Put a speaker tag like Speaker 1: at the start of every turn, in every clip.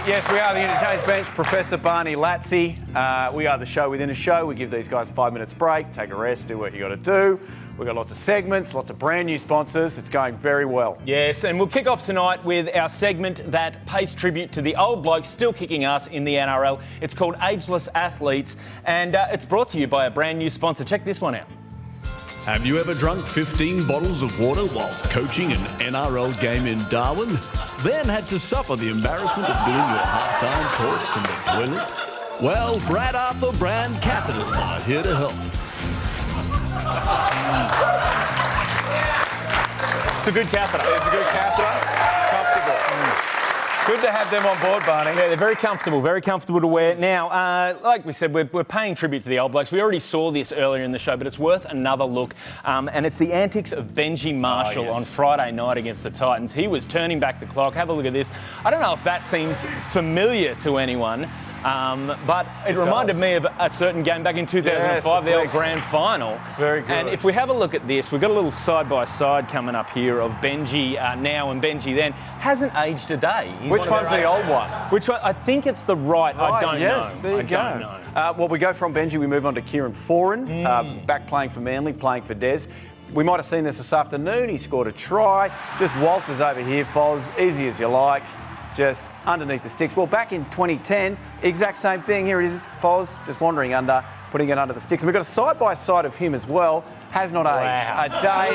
Speaker 1: Yes, we are the Interchange Bench. Professor Barney Latzy. We are the show within a show. We give these guys 5 minutes break, take a rest, do what you got to do. We've got lots of segments, lots of brand new sponsors. It's going very well.
Speaker 2: Yes, and we'll kick off tonight with our segment that pays tribute to the old blokes still kicking ass in the NRL. It's called Ageless Athletes, and it's brought to you by a brand new sponsor. Check this one out.
Speaker 3: Have you ever drunk 15 bottles of water whilst coaching an NRL game in Darwin? Then had to suffer the embarrassment of doing your halftime talk from the toilet? Well, Brad Arthur brand catheters are here to help.
Speaker 2: It's a good catheter.
Speaker 1: It's a good catheter. It's comfortable. Good to have them on board, Barney.
Speaker 2: Yeah, they're very comfortable to wear. Now, like we said, we're paying tribute to the old blokes. We already saw this earlier in the show, but it's worth another look. And it's the antics of Benji Marshall on Friday night against the Titans. He was turning back the clock. Have a look at this. I don't know if that seems familiar to anyone, but it reminded me of a certain game back in 2005, the old grand final.
Speaker 1: Very good.
Speaker 2: And if we have a look at this, we've got a little side-by-side coming up here of Benji now and Benji then. Hasn't aged a day.
Speaker 1: Which one's the old one?
Speaker 2: Which one? I think it's the right. I don't know.
Speaker 1: Yes, there you go.
Speaker 2: I don't know.
Speaker 1: Well, we go from Benji, we move on to Kieran Foran, back playing for Manly, playing for Des. We might have seen this afternoon. He scored a try. Just waltzes over here, Foz, easy as you like. Just underneath the sticks. Well, back in 2010, exact same thing. Here it is, Foz, just wandering under, putting it under the sticks. And we've got a side-by-side of him as well. Has not aged a day.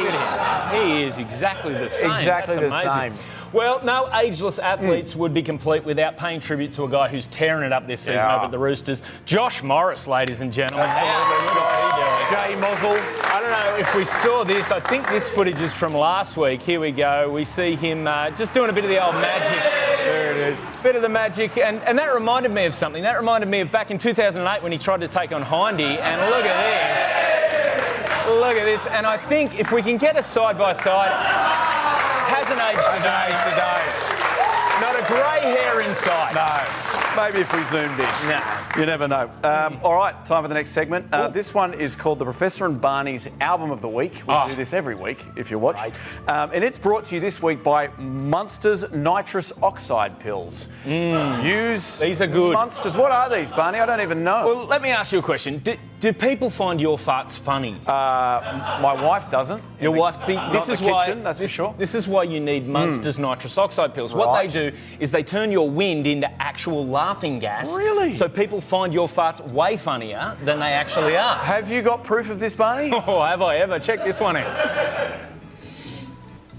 Speaker 2: He is exactly the same.
Speaker 1: Exactly the same.
Speaker 2: Well, no ageless athletes would be complete without paying tribute to a guy who's tearing it up this season over at the Roosters. Josh Morris, ladies and gentlemen.
Speaker 1: Jay Mozzle.
Speaker 2: I don't know if we saw this. I think this footage is from last week. Here we go. We see him just doing a bit of the old magic.
Speaker 1: There it is.
Speaker 2: Bit of the magic. And that reminded me of something. That reminded me of back in 2008 when he tried to take on Hindy. And look at this. Look at this. And I think if we can get a side-by-side... Hasn't aged today. Not a grey hair in sight.
Speaker 1: No. Maybe if we zoomed in.
Speaker 2: No.
Speaker 1: You never know. All right, time for the next segment. This one is called The Professor and Barney's Album of the Week. We do this every week, if you watch. And it's brought to you this week by Munster's Nitrous Oxide Pills.
Speaker 2: These are good.
Speaker 1: Munster's. What are these, Barney? I don't even know.
Speaker 2: Well, let me ask you a question. Do people find your farts funny?
Speaker 1: My wife doesn't.
Speaker 2: Your wife? See, this is why.
Speaker 1: Kitchen, that's for sure.
Speaker 2: This is why you need Munster's Nitrous Oxide Pills. What they do is they turn your wind into actual laughing gas.
Speaker 1: Really?
Speaker 2: So people find your farts way funnier than they actually are.
Speaker 1: Have you got proof of this, Barney?
Speaker 2: Oh, have I ever? Check this one out.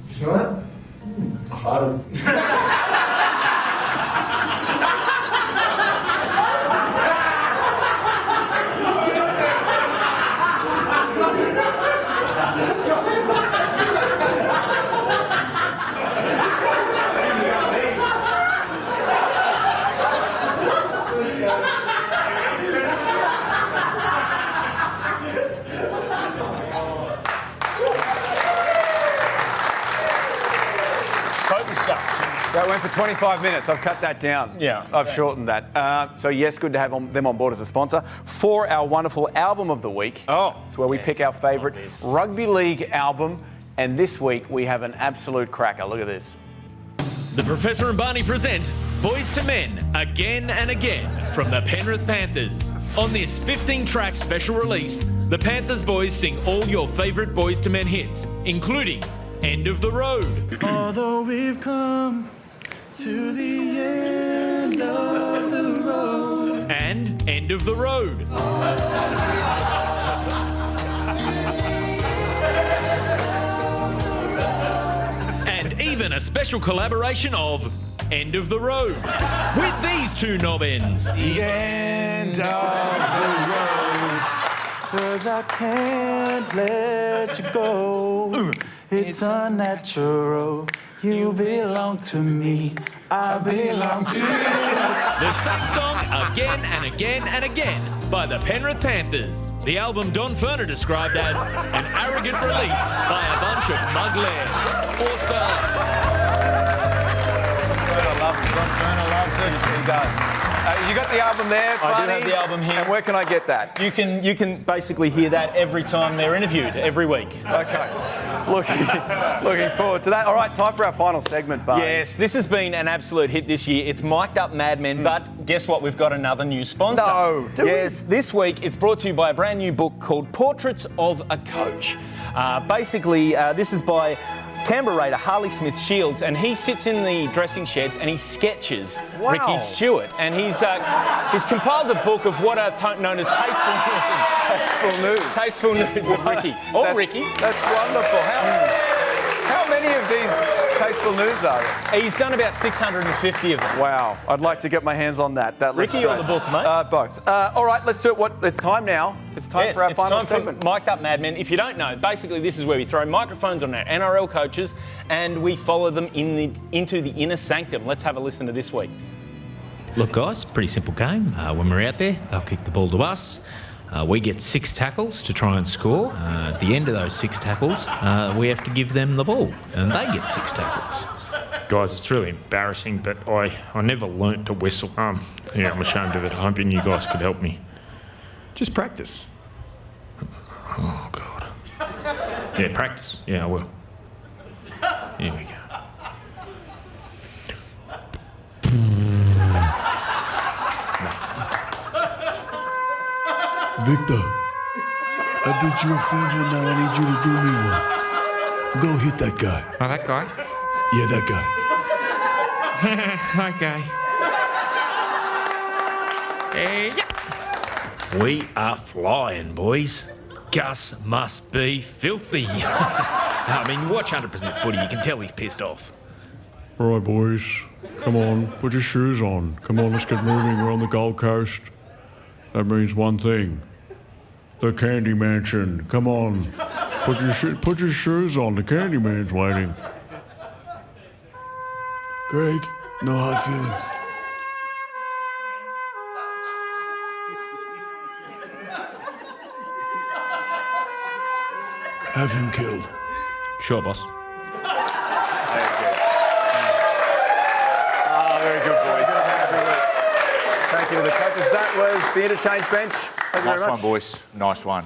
Speaker 4: Smell it? Hard.
Speaker 1: That went for 25 minutes. I've cut that down.
Speaker 2: Yeah.
Speaker 1: I've shortened that. So, yes, good to have them on board as a sponsor for our wonderful Album of the Week. It's where we pick our favourite rugby league album. And this week, we have an absolute cracker. Look at this.
Speaker 3: The Professor and Barney present Boys to Men again and again from the Penrith Panthers. On this 15-track special release, the Panthers boys sing all your favourite Boys to Men hits, including End of the Road.
Speaker 5: Although we've come to the end of the road.
Speaker 3: And End of the Road. And even a special collaboration of End of the Road with these two knob-ends.
Speaker 5: The end of the road. 'Cause I can't let you go. It's unnatural. You belong to me. I belong to you.
Speaker 3: The same song again and again and again by the Penrith Panthers. The album Don Ferner described as an arrogant release by a bunch of mug lads. 4 stars.
Speaker 1: Ferner loves it. He does. You got the album there, Barney?
Speaker 2: I do have the album here.
Speaker 1: And where can I get that?
Speaker 2: You can basically hear that every time they're interviewed, every week.
Speaker 1: Okay. Looking forward to that. All right, time for our final segment, Barney.
Speaker 2: Yes, this has been an absolute hit this year. It's Mic'd Up Madmen, but guess what? We've got another new sponsor.
Speaker 1: No, do we?
Speaker 2: Yes, this week it's brought to you by a brand new book called Portraits of a Coach. This is by Canberra Raider Harley Smith Shields, and he sits in the dressing sheds and he sketches Ricky Stewart. And he's compiled a book of what are known as tasteful nudes. Tasteful nudes of Ricky. Ricky.
Speaker 1: That's wonderful. How many of these tasteful nudes are there?
Speaker 2: He's done about 650 of them.
Speaker 1: Wow. I'd like to get my hands on that. That looks
Speaker 2: Ricky
Speaker 1: great.
Speaker 2: or the book, mate?
Speaker 1: Both. All right, let's do it. It's time now. It's time for our final segment.
Speaker 2: For Mic'd Up Madmen. If you don't know, basically this is where we throw microphones on our NRL coaches and we follow them into the inner sanctum. Let's have a listen to this week.
Speaker 3: Look, guys, pretty simple game. When we're out there, they'll kick the ball to us. We get 6 tackles to try and score. At the end of those 6 tackles, we have to give them the ball, and they get 6 tackles.
Speaker 6: Guys, it's really embarrassing, but I never learnt to whistle. I'm ashamed of it. I'm hoping you guys could help me. Just practice. Oh, God. Yeah, practice. Yeah, I will. Here we go.
Speaker 7: Victor, I did you a favor, now I need you to do me one. Go hit that guy.
Speaker 6: Oh, that guy?
Speaker 7: Yeah, that
Speaker 6: guy.
Speaker 3: Yeah. We are flying, boys. Gus must be filthy. I mean, watch 100% footy, you can tell he's pissed off.
Speaker 8: All right, boys. Come on, put your shoes on. Come on, let's get moving. We're on the Gold Coast. That means one thing. The Candy Mansion. Come on. Put your shoes on. The Candy Man's waiting.
Speaker 7: Greg, no hard feelings. Have him killed.
Speaker 6: Sure, boss.
Speaker 1: Very good, boys. Thank you to the coaches. That was the Interchange bench. Thank you very much.
Speaker 9: Nice one, boys. Nice one.